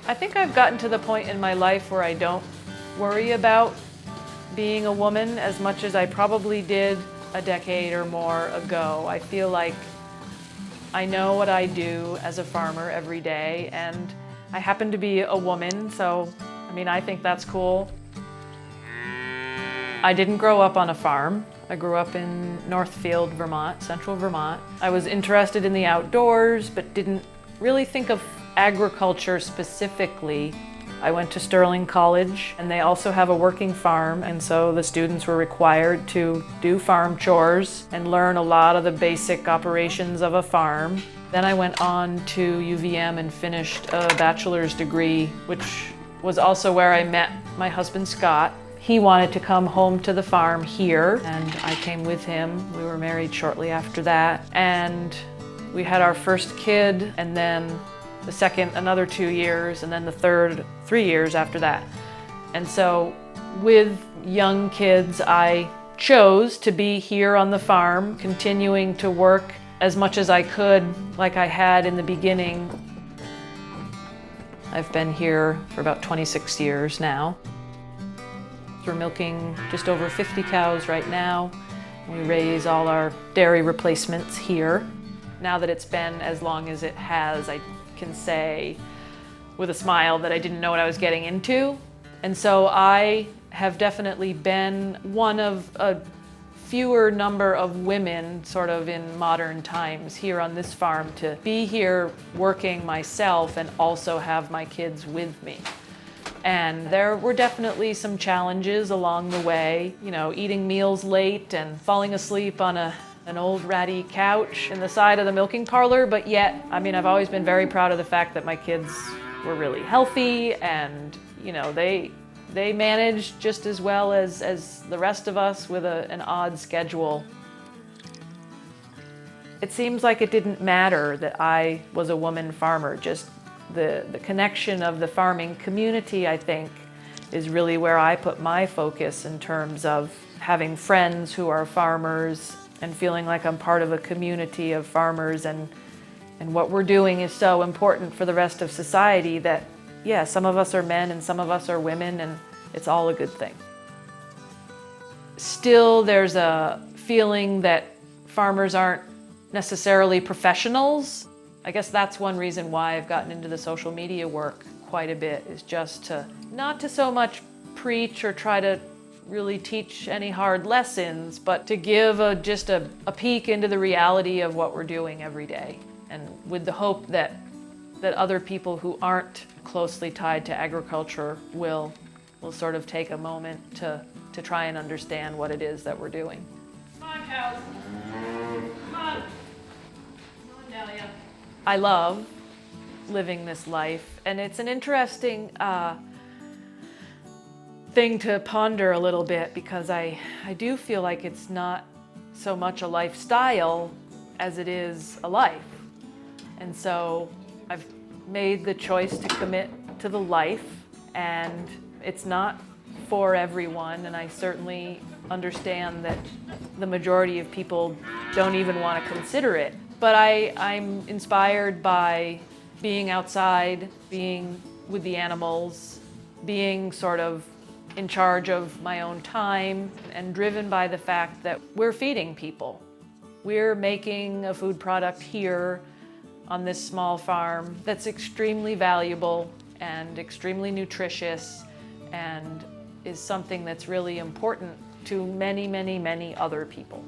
I think I've gotten to the point in my life where I don't worry about being a woman as much as I probably did a decade or more ago. I feel like I know what I do as a farmer every day, and I happen to be a woman, so I think that's cool. I didn't grow up on a farm. I grew up in Northfield, Vermont, central Vermont. I was interested in the outdoors, but didn't really think of agriculture specifically. I went to Sterling College, and they also have a working farm, and so the students were required to do farm chores and learn a lot of the basic operations of a farm. Then I went on to UVM and finished a bachelor's degree, which was also where I met my husband, Scott. He wanted to come home to the farm here, and I came with him. We were married shortly after that, and we had our first kid, and then the second another 2 years, and then the third 3 years after that. And so with young kids, I chose to be here on the farm, continuing to work as much as I could like I had in the beginning. I've been here for about 26 years now. We're milking just over 50 cows right now. We raise all our dairy replacements here. Now that it's been as long as it has, I can say with a smile that I didn't know what I was getting into. And so I have definitely been one of a fewer number of women sort of in modern times here on this farm to be here working myself and also have my kids with me. And there were definitely some challenges along the way, eating meals late and falling asleep on an old ratty couch in the side of the milking parlor, but yet, I've always been very proud of the fact that my kids were really healthy and, they managed just as well as the rest of us with an odd schedule. It seems like it didn't matter that I was a woman farmer, just the connection of the farming community, I think, is really where I put my focus in terms of having friends who are farmers and feeling like I'm part of a community of farmers, and what we're doing is so important for the rest of society that, yeah, some of us are men and some of us are women, and it's all a good thing. Still, there's a feeling that farmers aren't necessarily professionals. I guess that's one reason why I've gotten into the social media work quite a bit, is just not to so much preach or try to really teach any hard lessons, but to give just a peek into the reality of what we're doing every day, and with the hope that other people who aren't closely tied to agriculture will sort of take a moment to try and understand what it is that we're doing. Come on, cows. Come on. Come on, Dahlia. I love living this life, and it's an interesting thing to ponder a little bit, because I do feel like it's not so much a lifestyle as it is a life. And so I've made the choice to commit to the life, and it's not for everyone, and I certainly understand that the majority of people don't even want to consider it. But I'm inspired by being outside, being with the animals, being sort of in charge of my own time, and driven by the fact that we're feeding people. We're making a food product here on this small farm that's extremely valuable and extremely nutritious, and is something that's really important to many, many, many other people.